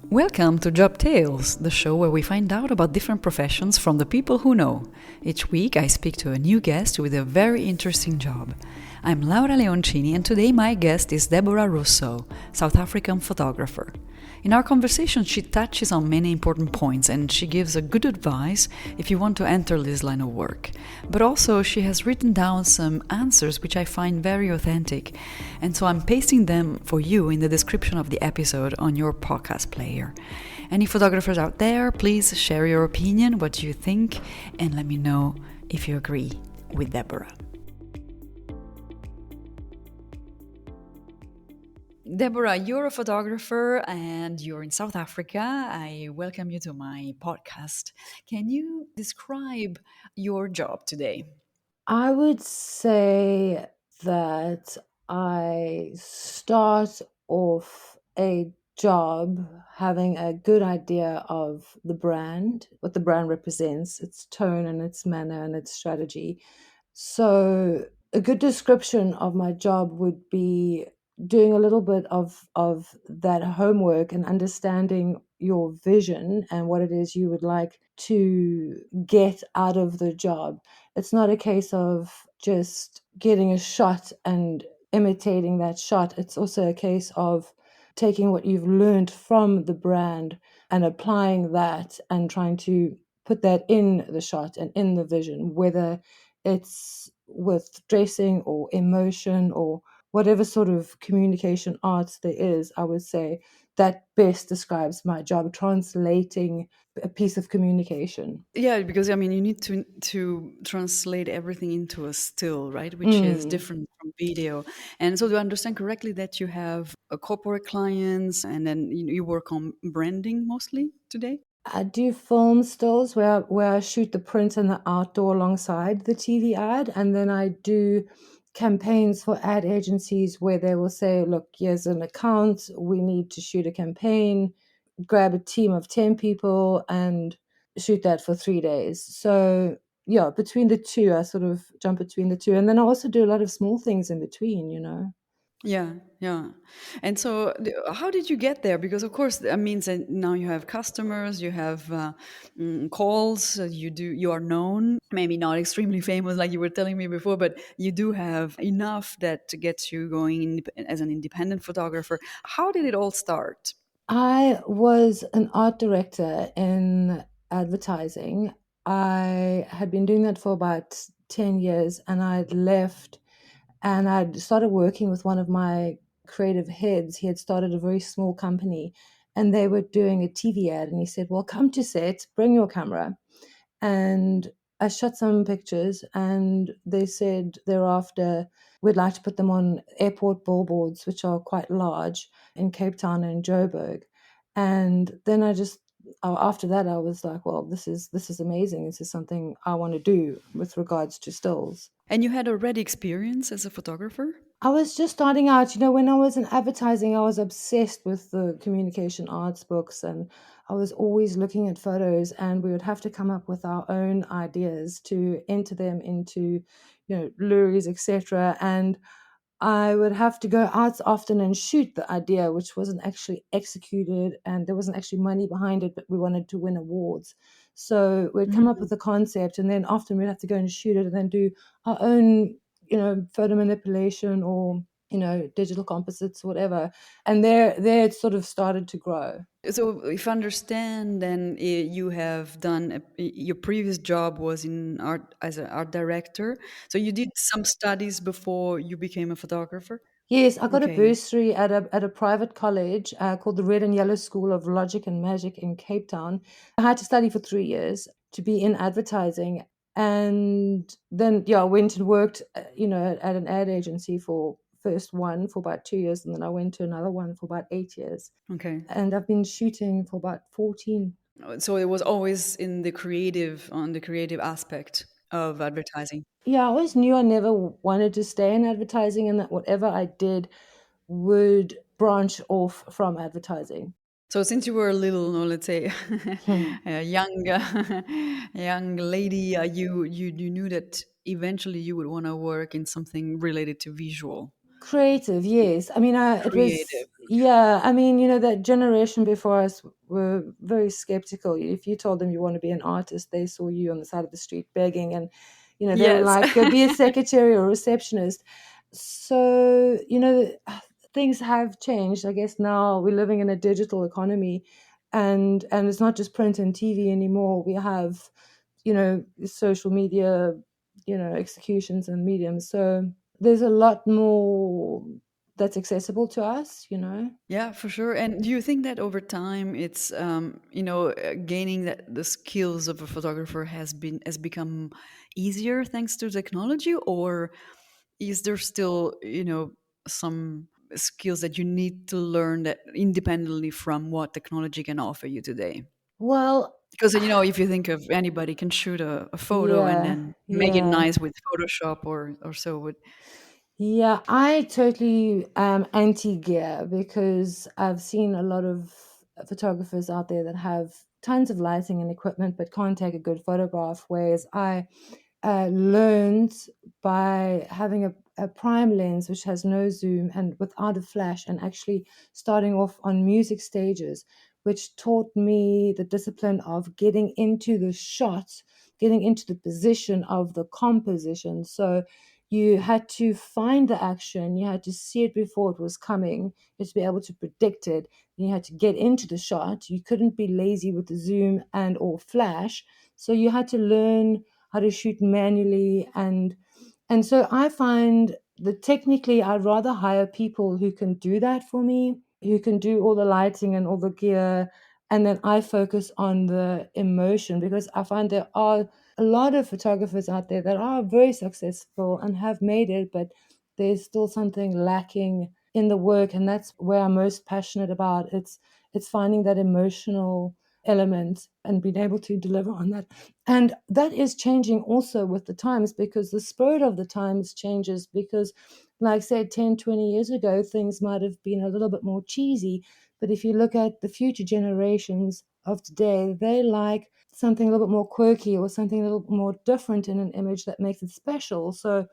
Welcome to Job Tales, the show where we find out about different professions from the people who know. Each week I speak to a new guest with a very interesting job. I'm Laura Leoncini and today my guest is Deborah Rossouw, South African photographer. In our conversation she touches on many important points and she gives a good advice if you want to enter this line of work. But also she has written down some answers which I find very authentic, and so I'm pasting them for you in the description of the episode on your podcast player. Any photographers out there, please share your opinion, what you think, and let me know if you agree with Deborah. Deborah, you're a photographer and you're in South Africa. I welcome you to my podcast. Can you describe your job today? I would say that I start off a job having a good idea of the brand, what the brand represents, its tone and its manner and its strategy. So a good description of my job would be doing a little bit of that homework and understanding your vision and what it is you would like to get out of the job. It's not a case of just getting a shot and imitating that shot. It's also a case of taking what you've learned from the brand and applying that and trying to put that in the shot and in the vision, whether it's with dressing or emotion or whatever sort of communication arts there is. I would say that best describes my job, translating a piece of communication. Yeah, because I mean, you need to translate everything into a still, right? Which is Mm. different from video. And so, do I understand correctly that you have a corporate clients, and then you work on branding mostly today? I do film stills where I shoot the print and the outdoor alongside the TV ad, and then I do campaigns for ad agencies where they will say, "Look, here's an account. We need to shoot a campaign. Grab a team of 10 people and shoot that for 3 days." So yeah, between the two, I sort of jump between the two, and then I also do a lot of small things in between. Yeah, yeah. And so, how did you get there? Because of course, that means that now you have customers, you have calls, you are known. Maybe not extremely famous, like you were telling me before, but you do have enough that gets you going as an independent photographer. How did it all start? I was an art director in advertising. I had been doing that for about 10 years and I'd left and I'd started working with one of my creative heads. He had started a very small company and they were doing a TV ad. And he said, "Well, come to set, bring your camera." And I shot some pictures and they said thereafter, "We'd like to put them on airport billboards, which are quite large in Cape Town and Joburg." And then after that, I was like, "Well, this is amazing. This is something I want to do with regards to stills." And you had already experience as a photographer? I was just starting out. When I was in advertising, I was obsessed with the communication arts books and I was always looking at photos and we would have to come up with our own ideas to enter them into, lures, etc. And I would have to go out often and shoot the idea, which wasn't actually executed and there wasn't actually money behind it, but we wanted to win awards. So we'd come up with a concept and then often we'd have to go and shoot it and then do our own, photo manipulation or, digital composites, whatever. And there it sort of started to grow. So, if I understand, then you have done your previous job was in art as an art director. So you did some studies before you became a photographer. Yes, I got a Okay. bursary at a private college called the Red and Yellow School of Logic and Magic in Cape Town. I had to study for 3 years to be in advertising, and then I went and worked, at an ad agency for first one for about 2 years, and then I went to another one for about 8 years, Okay. and I've been shooting for about 14. So it was always in the on the creative aspect of advertising. Yeah, I always knew I never wanted to stay in advertising, and that whatever I did would branch off from advertising. So since you were a little, no, let's say, Hmm. a young, young lady, you knew that eventually you would want to work in something related to visual. Creative, yes. I mean, it was, Creative. yeah. I mean, that generation before us were very skeptical. If you told them you want to be an artist, they saw you on the side of the street begging, and they were Yes. like, "Go be a secretary or a receptionist." So, things have changed. I guess now we're living in a digital economy, and it's not just print and TV anymore. We have, social media, executions and mediums. So there's a lot more that's accessible to us. Yeah, for sure. And do you think that over time it's gaining that the skills of a photographer has become easier thanks to technology, or is there still, some skills that you need to learn that independently from what technology can offer you today? Well, Because if you think of anybody can shoot a photo and yeah, then make it yeah. nice with Photoshop or so. Would Yeah, I totally am anti gear because I've seen a lot of photographers out there that have tons of lighting and equipment but can't take a good photograph. Whereas I learned by having a prime lens which has no zoom and without a flash, and actually starting off on music stages, which taught me the discipline of getting into the shot, getting into the position of the composition. So you had to find the action, you had to see it before it was coming, you had to be able to predict it, you had to get into the shot. You couldn't be lazy with the zoom and or flash. So you had to learn how to shoot manually, and so I find that technically I'd rather hire people who can do that for me, who can do all the lighting and all the gear, and then I focus on the emotion, because I find there are a lot of photographers out there that are very successful and have made it, but there's still something lacking in the work, and that's where I'm most passionate about. It's finding that emotional element and being able to deliver on that. And that is changing also with the times, because the spirit of the times changes. Because, like I said, 10, 20 years ago, things might have been a little bit more cheesy. But if you look at the future generations of today, they like something a little bit more quirky or something a little bit more different in an image that makes it special. So,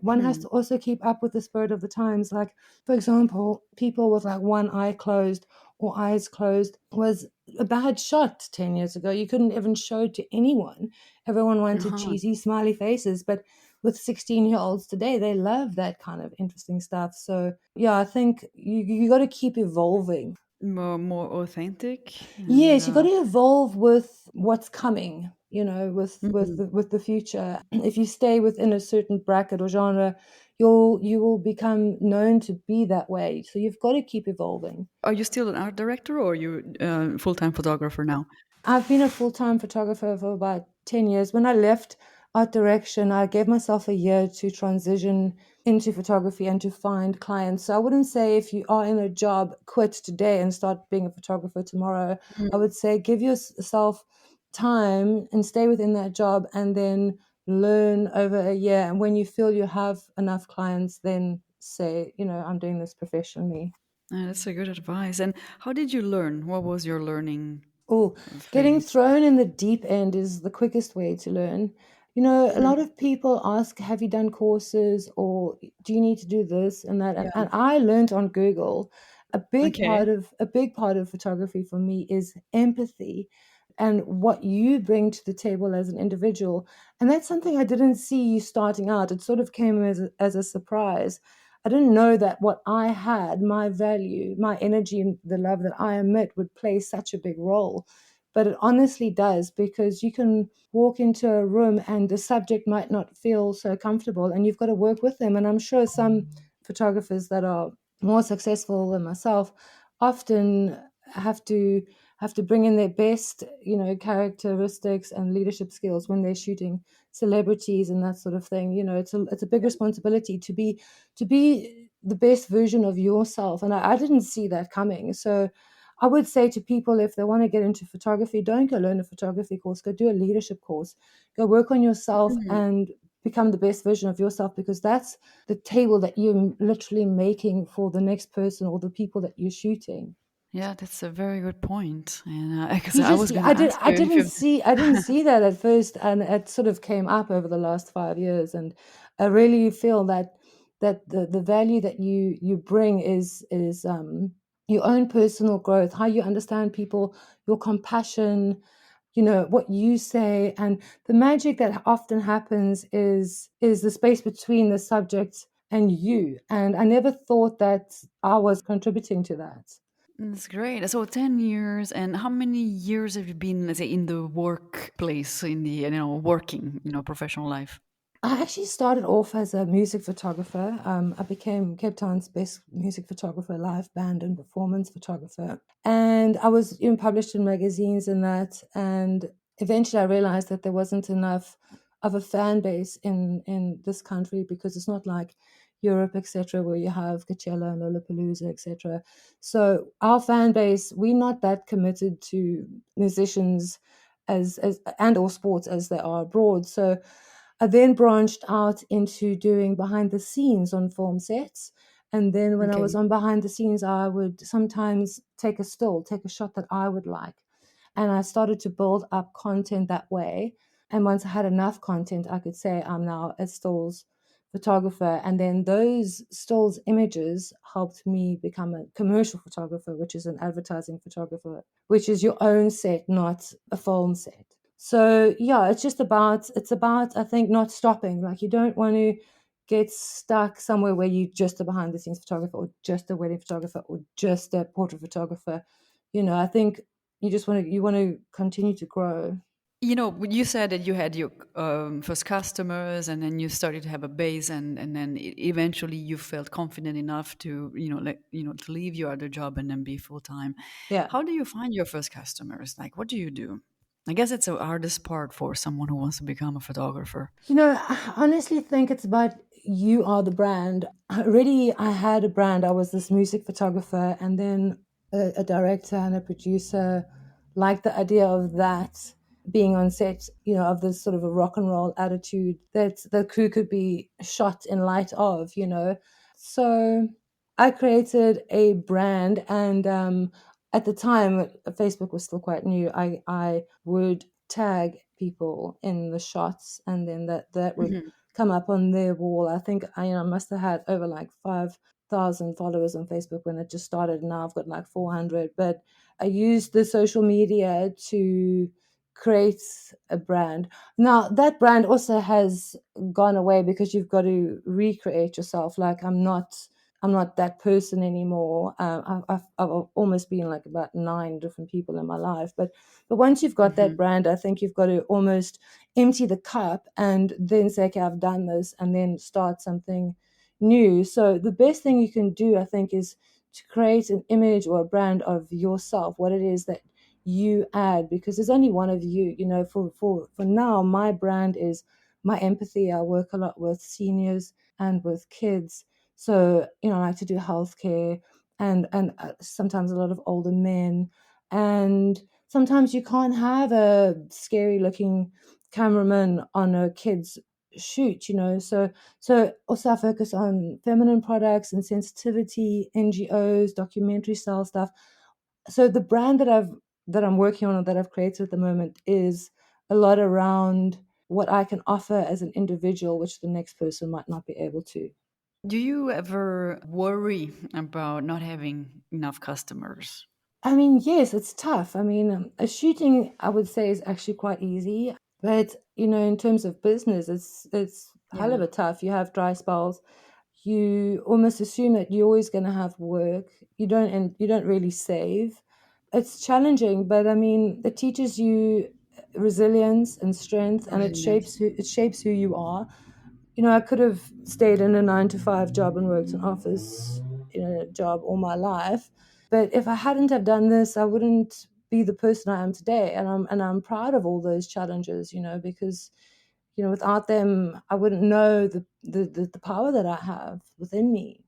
one has hmm. to also keep up with the spirit of the times. Like, for example, people with like one eye closed or eyes closed was a bad shot 10 years ago. You couldn't even show it to anyone. Everyone wanted Uh-huh. cheesy smiley faces, but with 16-year-olds today, they love that kind of interesting stuff. So yeah, I think you got to keep evolving. More authentic and Yes, you got to evolve with what's coming, with mhm. with the future. If you stay within a certain bracket or genre, you will become known to be that way. So you've got to keep evolving. Are you still an art director or are you full-time photographer now? I've been a full-time photographer for about 10 years. When I left art direction, I gave myself a year to transition into photography and to find clients. So I wouldn't say if you are in a job, quit today and start being a photographer tomorrow. I Mm. would say give yourself time and stay within that job, and then learn over a year. And when you feel you have enough clients, then say, I'm doing this professionally. That's a good advice. And how did you learn? What was your learning Oh, getting phase? thrown in the deep end is the quickest way to learn. A Mm. lot of people ask, have you done courses, or do you need to do this and that? And, Yeah. and I learned on Google. Okay. A big part of photography for me is empathy and what you bring to the table as an individual. And that's something I didn't see you starting out. It sort of came as a surprise. I didn't know that what I had, my value, my energy, and the love that I emit would play such a big role. But it honestly does, because you can walk into a room and the subject might not feel so comfortable, and you've got to work with them. And I'm sure some photographers that are more successful than myself often have to bring in their best, characteristics and leadership skills when they're shooting celebrities and that sort of thing. It's a big responsibility to be the best version of yourself, and I didn't see that coming. So I would say to people, if they want to get into photography, don't go learn a photography course, go do a leadership course, go work on yourself Mhm. and become the best version of yourself, because that's the table that you're literally making for the next person or the people that you're shooting. Yeah, that's a very good point. And because You I just was going I to did ask I you if didn't you see I didn't see that at first, and it sort of came up over the last 5 years. And I really feel that that the value that you bring is your own personal growth, how you understand people, your compassion, what you say. And the magic that often happens is the space between the subject and you. And I never thought that I was contributing to that. That's great. So 10 years, and how many years have you been, let's say, in the workplace, in the, working, professional life? I actually started off as a music photographer. I became Cape Town's best music photographer, live band and performance photographer. And I was published in magazines and that. And eventually I realized that there wasn't enough of a fan base in this country, because it's not like Europe, etc., where you have Coachella and Lollapalooza, etc. So our fan base, we're not that committed to musicians as and or sports as they are abroad. So I then branched out into doing behind the scenes on film sets. And then when I was Okay. on behind the scenes, I would sometimes take a still, take a shot that I would like. And I started to build up content that way. And once I had enough content, I could say I'm now a stills photographer. And then those stills images helped me become a commercial photographer, which is an advertising photographer, which is your own set, not a film set. So yeah, it's about I think not stopping. Like, you don't want to get stuck somewhere where you just a behind the scenes photographer, or just a wedding photographer, or just a portrait photographer. I think you want to continue to grow. You said that you had your first customers, and then you started to have a base, and then eventually you felt confident enough to, to leave your other job and then be full time. Yeah. How do you find your first customers? Like, what do you do? I guess it's the hardest part for someone who wants to become a photographer. I honestly think it's about you are the brand. Already, I had a brand. I was this music photographer, and then a director and a producer liked the idea of that being on set, of this sort of a rock and roll attitude that the crew could be shot in light of. So I created a brand, and at the time, Facebook was still quite new. I would tag people in the shots, and then that would Mhm. come up on their wall. I think I must have had over like 5,000 followers on Facebook when it just started. Now I've got like 400. But I used the social media to create a brand. Now that brand also has gone away, because you've got to recreate yourself. Like, I'm not that person anymore. I've almost been like about 9 different people in my life. But once you've got that Mhm. brand, I think you've got to almost empty the cup and then say, okay, I've done this, and then start something new. So the best thing you can do, I think, is to create an image or a brand of yourself, what it is that you add, because there's only one of you. For now, my brand is my empathy. I work a lot with seniors and with kids. So, I like to do healthcare, and sometimes a lot of older men. And sometimes you can't have a scary looking cameraman on a kid's shoot. So also I focus on feminine products and sensitivity, NGOs, documentary style stuff. So the brand that I'm working on, or that I've created at the moment, is a lot around what I can offer as an individual, which the next person might not be able to. Do you ever worry about not having enough customers? I mean, yes, it's tough. I mean, a shooting, I would say, is actually quite easy, but in terms of business, it's hell of Yeah. a tough. You have dry spells. You almost assume that you're always going to have work. You don't really save. It's challenging, but I mean, it teaches you resilience and strength, and it Resilience. shapes who you are. I could have stayed in a 9 to 5 job and worked in office, job all my life. But if I hadn't have done this, I wouldn't be the person I am today. And I'm proud of all those challenges, because without them, I wouldn't know the power that I have within me.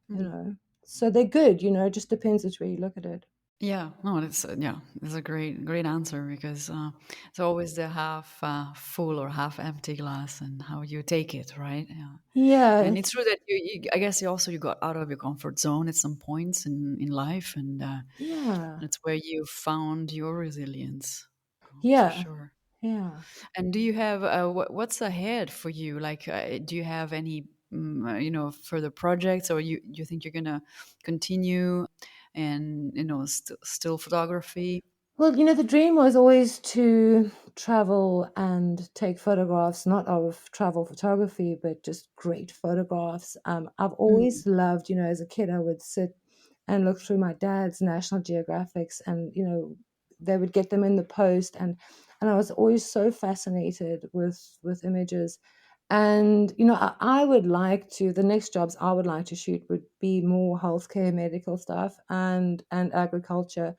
So they're good. It just depends which way you look at it. Yeah, no, that's a great answer, because it's always the half full or half empty glass, and how you take it, right? Yeah, Yeah, and it's true that I guess you got out of your comfort zone at some points in life, and yeah, that's where you found your resilience, for yeah, sure. yeah. And do you have what's ahead for you? Like, do you have any further projects, or you think you're gonna continue and still photography? Well, the dream was always to travel and take photographs, not of travel photography, but just great photographs. I've Mm. always loved, as a kid, I would sit and look through my dad's National Geographics, and they would get them in the post, and I was always so fascinated with images. And I would like to, the next jobs I would like to shoot would be more healthcare, medical stuff, and agriculture,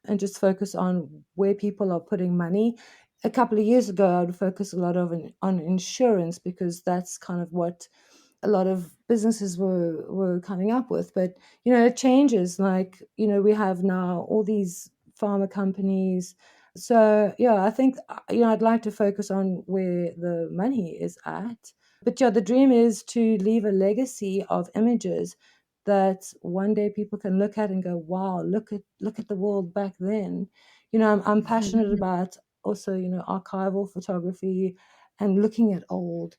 and just focus on where people are putting money. A couple of years ago, I would focus a lot on insurance, because that's kind of what a lot of businesses were coming up with. But it changes. Like we have now all these pharma companies. So yeah, I think I'd like to focus on where the money is at. But yeah, the dream is to leave a legacy of images that one day people can look at and go, wow, look at the world back then. I'm passionate about also, archival photography, and looking at old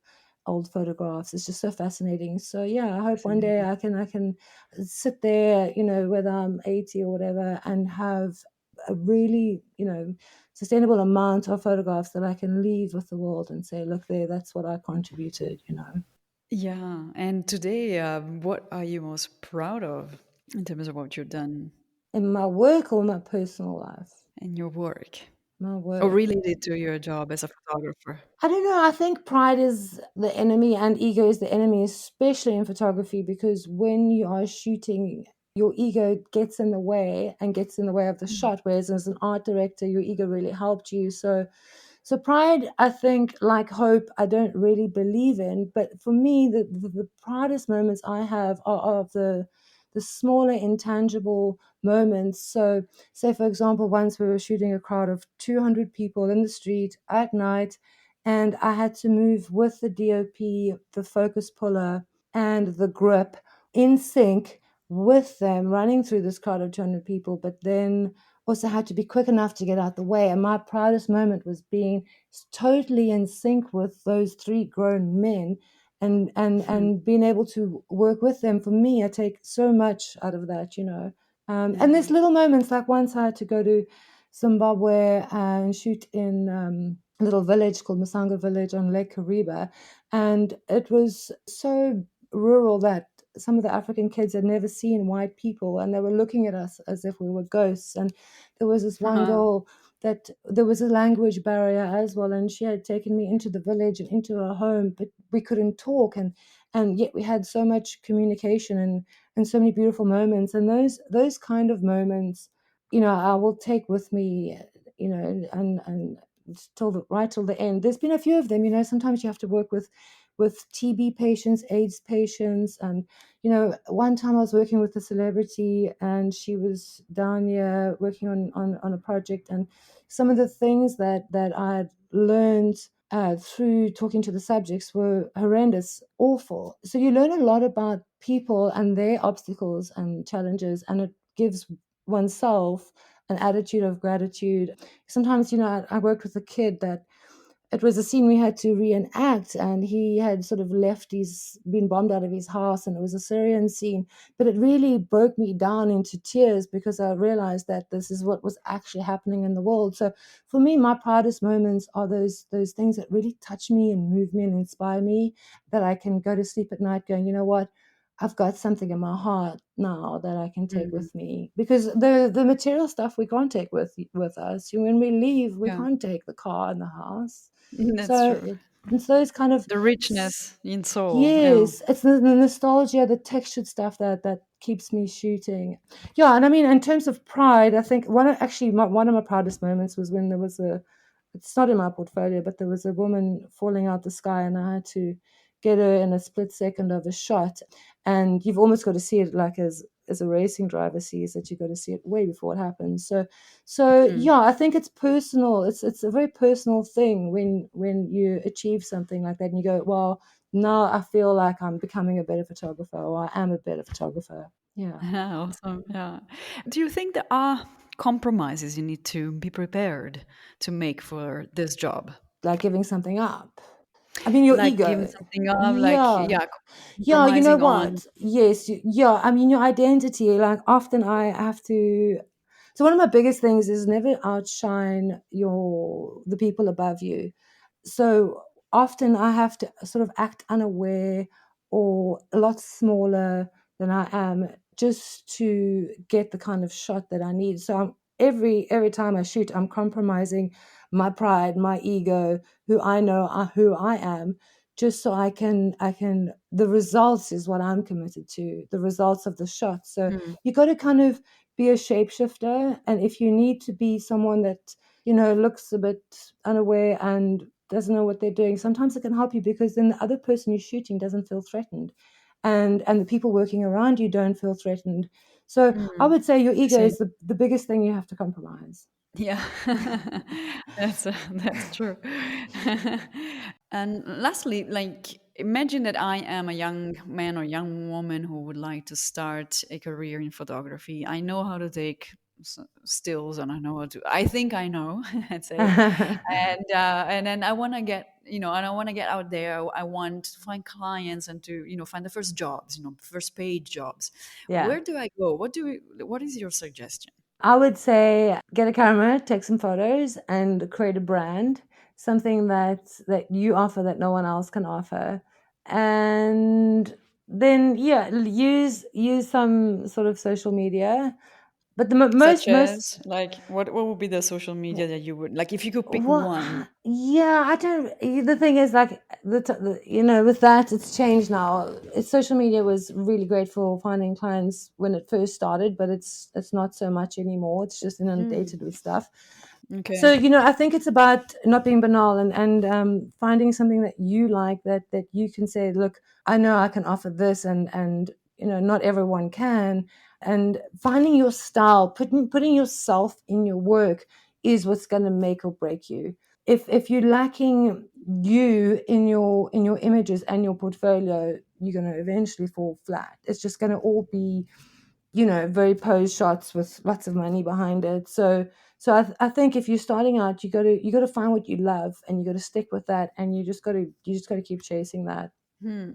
photographs. It's just so fascinating. So yeah, I hope one day Fascinating. I can sit there, whether I'm 80 or whatever, and have a really, sustainable amount of photographs that I can leave with the world and say, look there, that's what I contributed. Yeah. And today, what are you most proud of in terms of what you've done In my work or my personal life? in your work, My or work. related to your job as a photographer? I don't know. I think pride is the enemy and ego is the enemy, especially in photography, because when you are shooting, your ego gets in the way and gets in the way of the Mm. shot. Whereas as an art director, your ego really helped you. So pride, I think, like hope, I don't really believe in. But for me, the proudest moments I have are of the smaller, intangible moments. So, say for example, once we were shooting a crowd of 200 people in the street at night, and I had to move with the DOP, the focus puller, and the grip in sync with them, running through this crowd of 200 people. But then also had to be quick enough to get out the way. And my proudest moment was being totally in sync with those three grown men, and being able to work with them. For me, I take so much out of that. And Yeah. there's little moments, like once I had to go to Zimbabwe and shoot in a little village called Masanga Village on Lake Kariba, and it was so rural that some of the African kids had never seen white people, and they were looking at us as if we were ghosts. And there was this one Uh-huh. girl that there was a language barrier as well, and she had taken me into the village and into her home, but we couldn't talk, and yet we had so much communication, and so many beautiful moments. And those kind of moments, I will take with me, and right till the end. There's been a few of them. Sometimes you have to work with TB patients, AIDS patients, and one time I was working with a celebrity, and she was down here working on a project, and some of the things that I had learned through talking to the subjects were horrendous, awful. So you learn a lot about people and their obstacles and challenges, and it gives oneself an attitude of gratitude. Sometimes, I worked with a kid that it was a scene we had to reenact, and he had sort of been bombed out of his house, and it was a Syrian scene. But it really broke me down into tears, because I realized that this is what was actually happening in the world. So for me, my proudest moments are those things that really touch me and move me and inspire me, that I can go to sleep at night going, you know what, I've got something in my heart now that I can take Mm. with me, because the material stuff we can't take with us. When we leave, we Yeah. can't take the car and the house. That's So true. it's those kind of The richness in soul. Yeah. yes, it's the nostalgia, the textured stuff that keeps me shooting. Yeah, and I mean, in terms of pride, I think one of my proudest moments was when there was a. It's not in my portfolio, but there was a woman falling out the sky, and I had to get her in a split second of a shot. And you've almost got to see it like as a racing driver sees it. You've got to see it way before it happens. So Mm. yeah, I think it's personal. It's a very personal thing when you achieve something like that, and you go, well, now I feel like I'm becoming a better photographer, or I am a better photographer. Yeah. Awesome. Yeah. Do you think there are compromises you need to be prepared to make for this job? Like giving something up. I mean, your Like giving ego. something up, like, Yeah. yeah, Yeah, you know compromising on. what? Yes, yeah. I mean, your identity, like often I have to. So one of my biggest things is never outshine the people above you. So often I have to sort of act unaware or a lot smaller than I am just to get the kind of shot that I need. So every time I shoot, I'm compromising my pride, my ego, who I know who I am, just so I can the results is what I'm committed to, the results of the shot. So Hmm. you got to kind of be a shapeshifter, and if you need to be someone that looks a bit unaware and doesn't know what they're doing, sometimes it can help you, because then the other person you're shooting doesn't feel threatened, and the people working around you don't feel threatened. So I Hmm. would say your I ego see. is the biggest thing you have to compromise. Yeah, that's true. And lastly, like imagine that I am a young man or young woman who would like to start a career in photography. I know how to take stills, and I know how to. I think I know, let's say, and then I want to get and I want to get out there. I want to find clients and to find the first jobs, first paid jobs. Yeah. Where do I go? What is your suggestion? I would say get a camera, take some photos, and create a brand, something that you offer that no one else can offer, and then yeah, use some sort of social media. But the Such most as, like, what would be the social media that you would like if you could pick what one? yeah, I don't. The thing is, like with that, it's changed now. Social media was really great for finding clients when it first started, but it's not so much anymore. It's just Hmm. inundated with stuff. So Okay. I think it's about not being banal, and finding something that you like, that you can say, look, I know I can offer this, and not everyone can, and finding your style, putting yourself in your work is what's going to make or break you. If you're lacking you in your images and your portfolio, you're going to eventually fall flat. It's just going to all be very posed shots with lots of money behind it. So I think if you're starting out, you got to find what you love, and you got to stick with that, and you just got to keep chasing that. Hmm.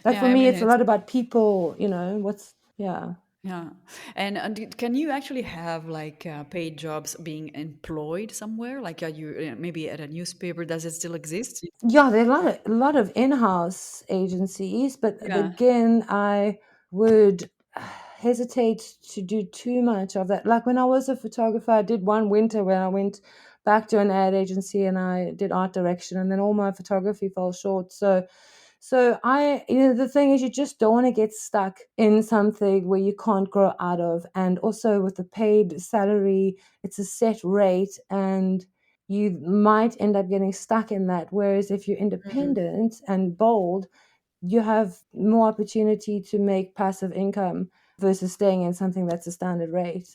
Like Yeah, for I me, mean it's a it's lot about people. What's yeah. yeah, and can you actually have like paid jobs being employed somewhere? Like, are you maybe at a newspaper? Does it still exist? Yeah, there are a lot of in-house agencies, but Yeah. again, I would hesitate to do too much of that. Like when I was a photographer, I did one winter when I went back to an ad agency and I did art direction, and then all my photography fell short. So the thing is, you just don't want to get stuck in something where you can't grow out of. And also with the paid salary, it's a set rate, and you might end up getting stuck in that. Whereas if you're Mm, independent and bold, you have more opportunity to make passive income versus staying in something that's a standard rate.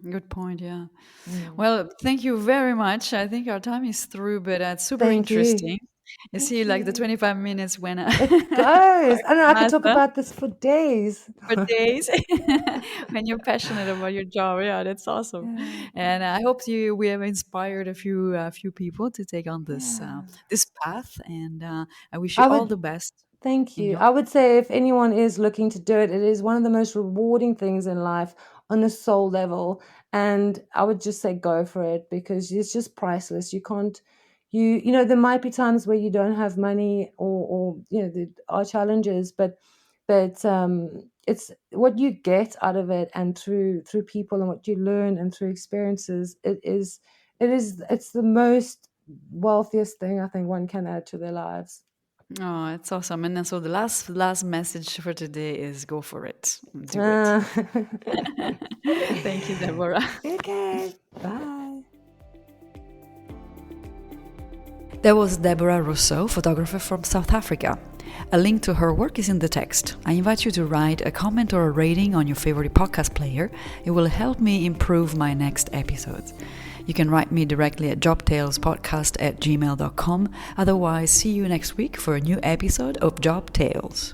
good point. Yeah. Mm. Well, thank you very much. I think our time is through, but it's super Thank you. interesting. You see, Thank like the you. 25 minutes went It quite goes. I know I could fast, talk huh? about this for days. For days. When you're passionate about your job, yeah, that's awesome. Yeah. And I hope we have inspired a few people to take on this Yeah. this path. And I wish you I all would the best Thank in you. your. I would say if anyone is looking to do it, it is one of the most rewarding things in life on a soul level. And I would just say go for it, because it's just priceless. You can't, there might be times where you don't have money, or there are challenges, but it's what you get out of it, and through people, and what you learn, and through experiences, it's the most wealthiest thing I think one can add to their lives. Oh, it's awesome. And then so the last message for today is go for it. Do it. Uh, Thank you, Deborah. okay, bye. That was Deborah Rossouw, photographer from South Africa. A link to her work is in the text. I invite you to write a comment or a rating on your favorite podcast player. It will help me improve my next episodes. You can write me directly at jobtalespodcast@gmail.com. Otherwise, see you next week for a new episode of Job Tales.